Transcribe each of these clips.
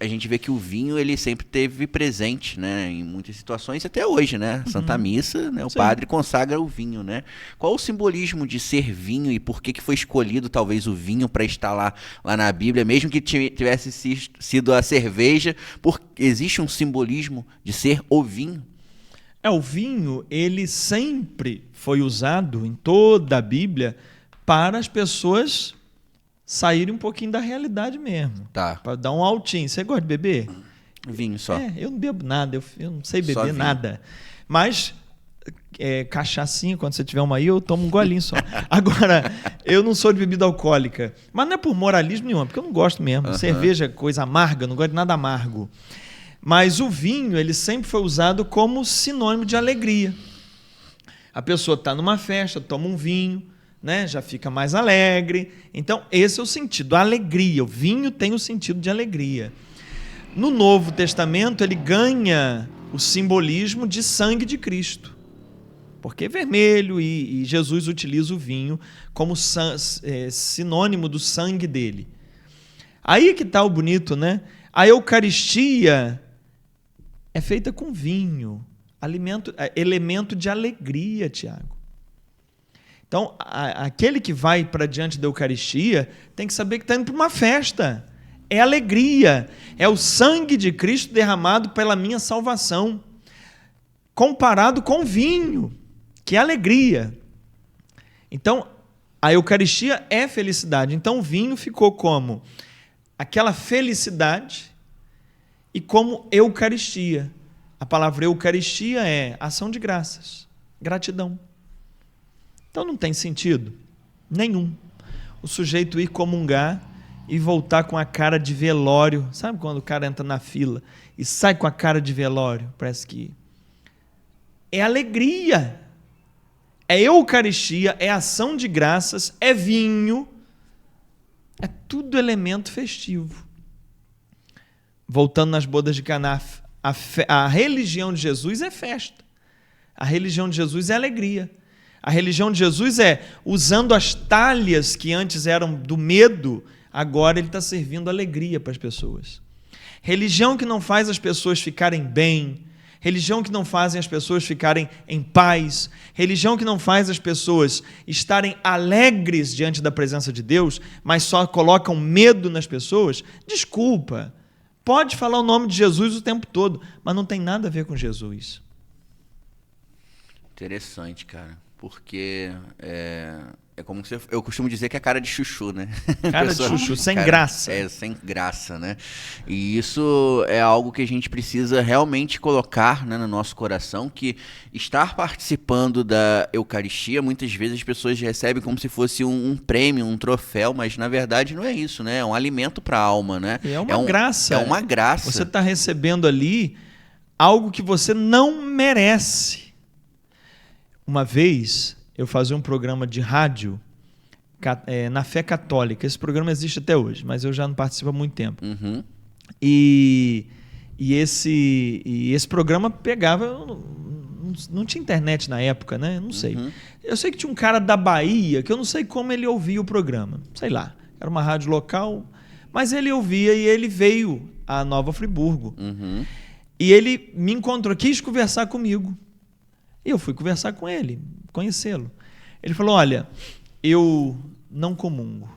a gente vê que o vinho ele sempre teve presente, né, em muitas situações, até hoje, né? Santa Missa, né, o Sim. padre consagra o vinho, né? Qual o simbolismo de ser vinho e por que foi escolhido talvez o vinho para estar lá na Bíblia, mesmo que tivesse sido a cerveja, existe um simbolismo de ser o vinho? O vinho, ele sempre foi usado em toda a Bíblia para as pessoas saírem um pouquinho da realidade mesmo. Tá. Para dar um altinho. Você gosta de beber? Vinho só. Eu não bebo nada, eu não sei Só beber vinho. nada. Mas cachaçinha, quando você tiver uma aí, eu tomo um golinho só. Agora, eu não sou de bebida alcoólica. Mas não é por moralismo nenhum, porque eu não gosto mesmo. Cerveja é coisa amarga, eu não gosto de nada amargo. Mas o vinho, ele sempre foi usado como sinônimo de alegria. A pessoa está numa festa, toma um vinho, né, já fica mais alegre. Então, esse é o sentido, a alegria. O vinho tem o sentido de alegria. No Novo Testamento, ele ganha o simbolismo de sangue de Cristo. Porque é vermelho e Jesus utiliza o vinho como sinônimo do sangue dele. Aí que está o bonito, né? A Eucaristia é feita com vinho, elemento de alegria, Tiago. Então, aquele que vai para diante da Eucaristia tem que saber que está indo para uma festa. É alegria, é o sangue de Cristo derramado pela minha salvação, comparado com vinho, que é alegria. Então, a Eucaristia é felicidade. Então, o vinho ficou como aquela felicidade e como Eucaristia. A palavra Eucaristia é ação de graças, gratidão. Então não tem sentido nenhum o sujeito ir comungar e voltar com a cara de velório. Sabe quando o cara entra na fila e sai com a cara de velório? Parece que é alegria, é Eucaristia, é ação de graças, é vinho, é tudo elemento festivo. Voltando nas bodas de Caná, a religião de Jesus é festa. A religião de Jesus é alegria. A religião de Jesus é usando as talhas que antes eram do medo, agora ele está servindo alegria para as pessoas. Religião que não faz as pessoas ficarem bem, religião que não faz as pessoas ficarem em paz, religião que não faz as pessoas estarem alegres diante da presença de Deus, mas só colocam medo nas pessoas, desculpa. Pode falar o nome de Jesus o tempo todo, mas não tem nada a ver com Jesus. Interessante, cara. Porque é como eu costumo dizer que é cara de chuchu, né? Cara de chuchu, sem graça. Sem graça, né? E isso é algo que a gente precisa realmente colocar, né, no nosso coração, que estar participando da Eucaristia, muitas vezes as pessoas recebem como se fosse um prêmio, um troféu, mas na verdade não é isso, né? É um alimento para a alma, né? É uma graça. É uma graça. Você está recebendo ali algo que você não merece. Uma vez eu fazia um programa de rádio na Fé Católica. Esse programa existe até hoje, mas eu já não participo há muito tempo. Uhum. E esse programa pegava... Não tinha internet na época, né? Não sei. Uhum. Eu sei que tinha um cara da Bahia, que eu não sei como ele ouvia o programa. Sei lá, era uma rádio local, mas ele ouvia e ele veio a Nova Friburgo. Uhum. E ele me encontrou, quis conversar comigo. E eu fui conversar com ele, conhecê-lo. Ele falou, olha, eu não comungo,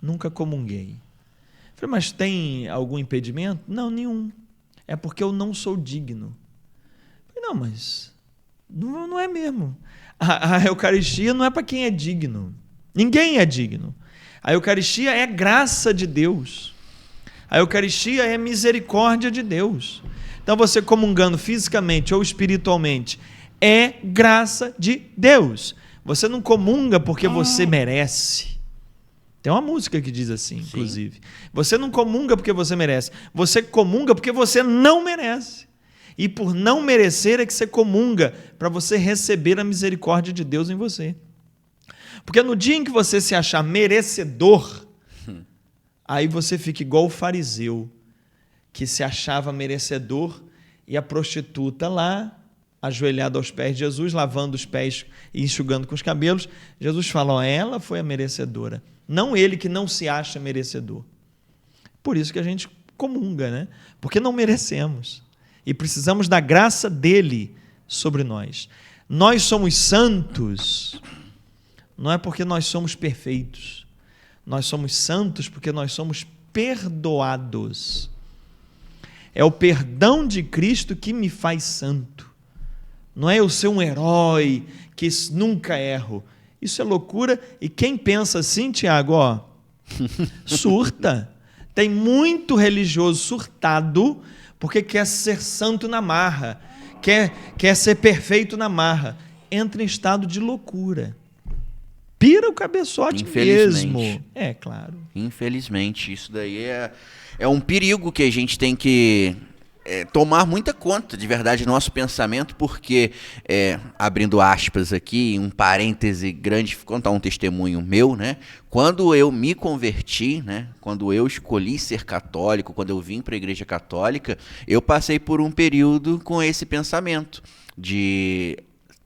nunca comunguei. Eu falei, mas tem algum impedimento? Não, nenhum. É porque eu não sou digno. Eu falei, não, mas não é mesmo. A Eucaristia não é para quem é digno. Ninguém é digno. A Eucaristia é graça de Deus. A Eucaristia é misericórdia de Deus. Então você comungando fisicamente ou espiritualmente é graça de Deus. Você não comunga porque você merece. Tem uma música que diz assim, inclusive. Você não comunga porque você merece. Você comunga porque você não merece. E por não merecer é que você comunga, para você receber a misericórdia de Deus em você. Porque no dia em que você se achar merecedor, aí você fica igual o fariseu, que se achava merecedor, e a prostituta lá, ajoelhada aos pés de Jesus, lavando os pés e enxugando com os cabelos, Jesus fala, ela foi a merecedora, não ele que não se acha merecedor. Por isso que a gente comunga, né? Porque não merecemos. E precisamos da graça dele sobre nós. Nós somos santos, não é porque nós somos perfeitos. Nós somos santos porque nós somos perdoados. É o perdão de Cristo que me faz santo. Não é eu ser um herói que nunca erro. Isso é loucura. E quem pensa assim, Tiago, surta. Tem muito religioso surtado porque quer ser santo na marra, quer ser perfeito na marra. Entra em estado de loucura. Pira o cabeçote mesmo. É, claro. Infelizmente, isso daí é um perigo que a gente tem que tomar muita conta, de verdade, do nosso pensamento, porque, abrindo aspas aqui, um parêntese grande, contar um testemunho meu, né? Quando eu me converti, né? Quando eu escolhi ser católico, quando eu vim para a Igreja Católica, eu passei por um período com esse pensamento de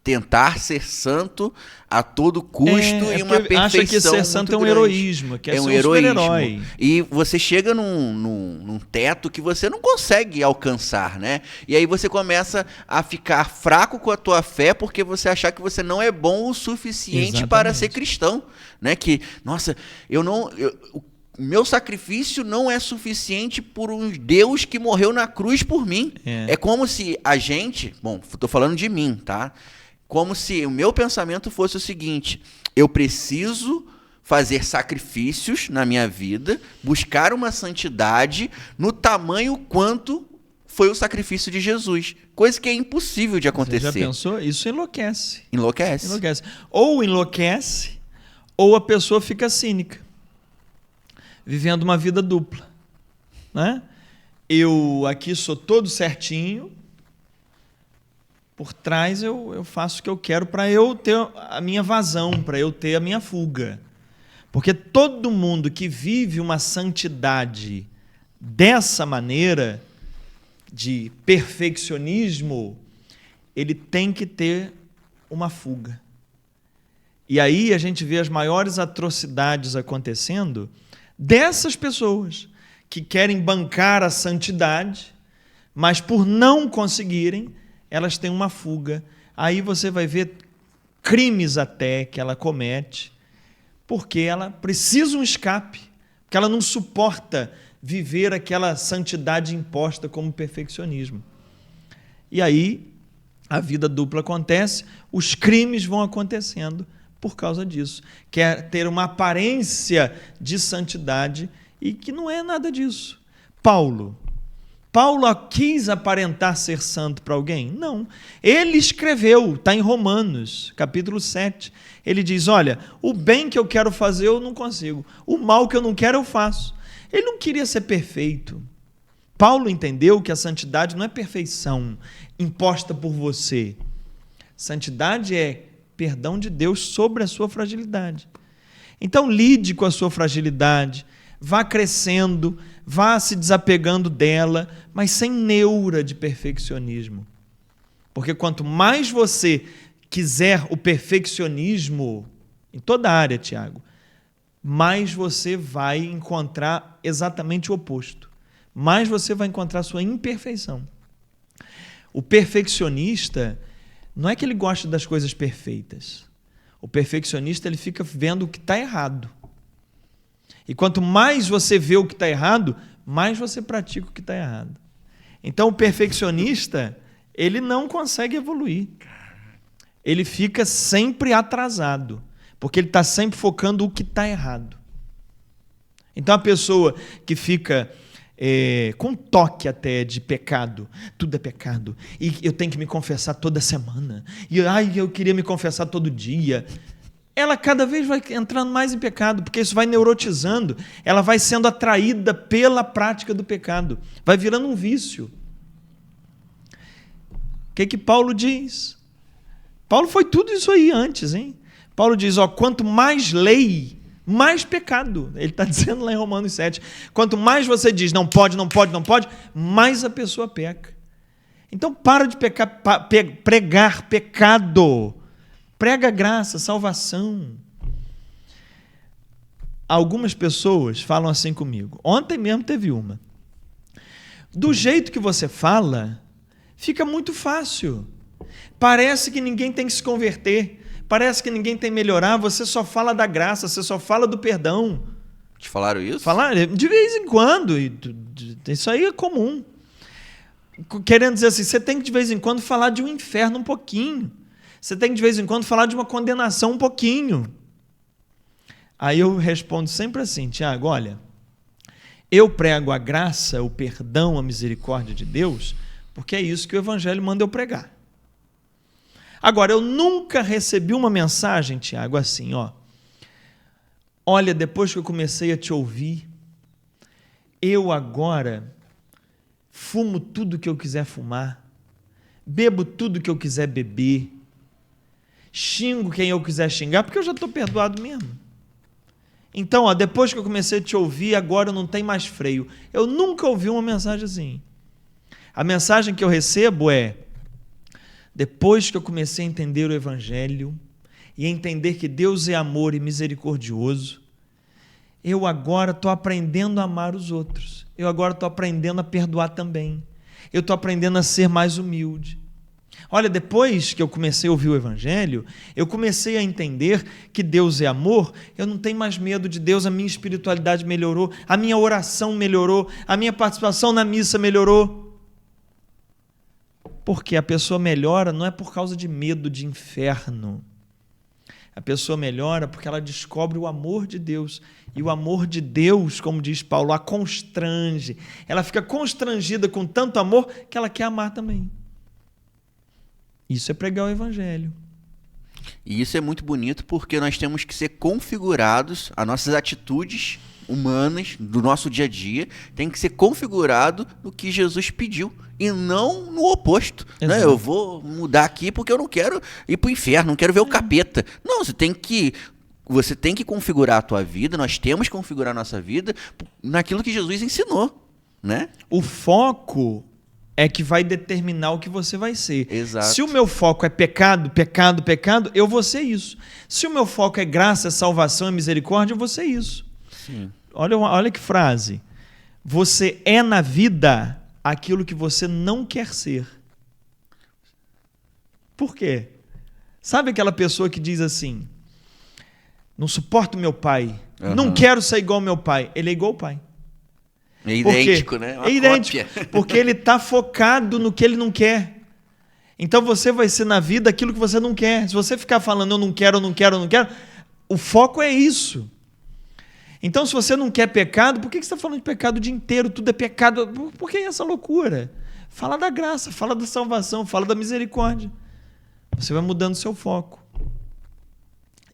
tentar ser santo a todo custo e uma perfeição acha que ser santo é um heroísmo, que é um super-herói. E você chega num teto que você não consegue alcançar, né? E aí você começa a ficar fraco com a tua fé porque você achar que você não é bom o suficiente para ser cristão, né? Que, nossa, meu sacrifício não é suficiente por um Deus que morreu na cruz por mim. É como se a gente... Bom, estou falando de mim, tá? Como se o meu pensamento fosse o seguinte: eu preciso fazer sacrifícios na minha vida, buscar uma santidade no tamanho quanto foi o sacrifício de Jesus. Coisa que é impossível de acontecer. Você já pensou? Isso enlouquece. Enlouquece. Ou enlouquece, ou a pessoa fica cínica, vivendo uma vida dupla, né? Eu aqui sou todo certinho, por trás eu faço o que eu quero para eu ter a minha vazão, para eu ter a minha fuga. Porque todo mundo que vive uma santidade dessa maneira, de perfeccionismo, ele tem que ter uma fuga. E aí a gente vê as maiores atrocidades acontecendo dessas pessoas que querem bancar a santidade, mas por não conseguirem, elas têm uma fuga. Aí você vai ver crimes até que ela comete, porque ela precisa um escape, porque ela não suporta viver aquela santidade imposta como perfeccionismo. E aí a vida dupla acontece, os crimes vão acontecendo por causa disso. Quer ter uma aparência de santidade e que não é nada disso. Paulo quis aparentar ser santo para alguém? Não. Ele escreveu, está em Romanos, capítulo 7. Ele diz, olha, o bem que eu quero fazer eu não consigo, o mal que eu não quero eu faço. Ele não queria ser perfeito. Paulo entendeu que a santidade não é perfeição imposta por você. Santidade é perdão de Deus sobre a sua fragilidade. Então, lide com a sua fragilidade, vá crescendo, vá se desapegando dela, mas sem neura de perfeccionismo. Porque quanto mais você quiser o perfeccionismo, em toda a área, Tiago, mais você vai encontrar exatamente o oposto. Mais você vai encontrar a sua imperfeição. O perfeccionista, não é que ele gosta das coisas perfeitas. O perfeccionista, ele fica vendo o que está errado. E quanto mais você vê o que está errado, mais você pratica o que está errado. Então, o perfeccionista, ele não consegue evoluir. Ele fica sempre atrasado, porque ele está sempre focando o que está errado. Então, a pessoa que fica com toque até de pecado, tudo é pecado, e eu tenho que me confessar toda semana, e eu queria me confessar todo dia, ela cada vez vai entrando mais em pecado, porque isso vai neurotizando, ela vai sendo atraída pela prática do pecado, vai virando um vício. O que Paulo diz? Paulo foi tudo isso aí antes, hein? Paulo diz, quanto mais lei, mais pecado. Ele está dizendo lá em Romanos 7. Quanto mais você diz não pode, não pode, não pode, mais a pessoa peca. Então para de pregar pecado. Prega graça, salvação. Algumas pessoas falam assim comigo. Ontem mesmo teve uma. Do jeito que você fala, fica muito fácil. Parece que ninguém tem que se converter. Parece que ninguém tem que melhorar. Você só fala da graça, você só fala do perdão. Te falaram isso? Falar de vez em quando. Isso aí é comum. Querendo dizer assim, você tem que de vez em quando falar de um inferno um pouquinho. Você tem que de vez em quando falar de uma condenação um pouquinho. Aí eu respondo sempre assim, Tiago, olha, eu prego a graça, o perdão, a misericórdia de Deus, porque é isso que o Evangelho manda eu pregar. Agora, eu nunca recebi uma mensagem, Tiago, assim, ó. Olha, depois que eu comecei a te ouvir, eu agora fumo tudo que eu quiser fumar, bebo tudo que eu quiser beber, xingo quem eu quiser xingar, porque eu já estou perdoado mesmo. Então, ó, depois que eu comecei a te ouvir, agora não tem mais freio. Eu nunca ouvi uma mensagem assim. A mensagem que eu recebo é: depois que eu comecei a entender o Evangelho e entender que Deus é amor e misericordioso, eu agora estou aprendendo a amar os outros. Eu agora estou aprendendo a perdoar também. Eu estou aprendendo a ser mais humilde. Olha, depois que eu comecei a ouvir o Evangelho, eu comecei a entender que Deus é amor, eu não tenho mais medo de Deus, a minha espiritualidade melhorou, a minha oração melhorou, a minha participação na missa melhorou. Porque a pessoa melhora não é por causa de medo de inferno. A pessoa melhora porque ela descobre o amor de Deus. E o amor de Deus, como diz Paulo, a constrange. Ela fica constrangida com tanto amor que ela quer amar também. Isso é pregar o Evangelho. E isso é muito bonito porque nós temos que ser configurados, as nossas atitudes humanas do nosso dia a dia tem que ser configurado no que Jesus pediu e não no oposto. Né? Eu vou mudar aqui porque eu não quero ir para o inferno, não quero ver o capeta. Não, você tem que configurar a tua vida, nós temos que configurar a nossa vida naquilo que Jesus ensinou. Né? O foco é que vai determinar o que você vai ser. Exato. Se o meu foco é pecado, pecado, pecado, eu vou ser isso. Se o meu foco é graça, salvação e misericórdia, eu vou ser isso. Sim. Olha que frase. Você é na vida aquilo que você não quer ser. Por quê? Sabe aquela pessoa que diz assim: não suporto meu pai, não quero ser igual ao meu pai. Ele é igual ao pai. É idêntico, né? É idêntico, porque ele está focado no que ele não quer. Então você vai ser na vida aquilo que você não quer. Se você ficar falando eu não quero, eu não quero, eu não quero, o foco é isso. Então se você não quer pecado, por que você está falando de pecado o dia inteiro? Tudo é pecado. Por que essa loucura? Fala da graça, fala da salvação, fala da misericórdia. Você vai mudando seu foco.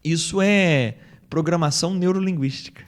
Isso é programação neurolinguística.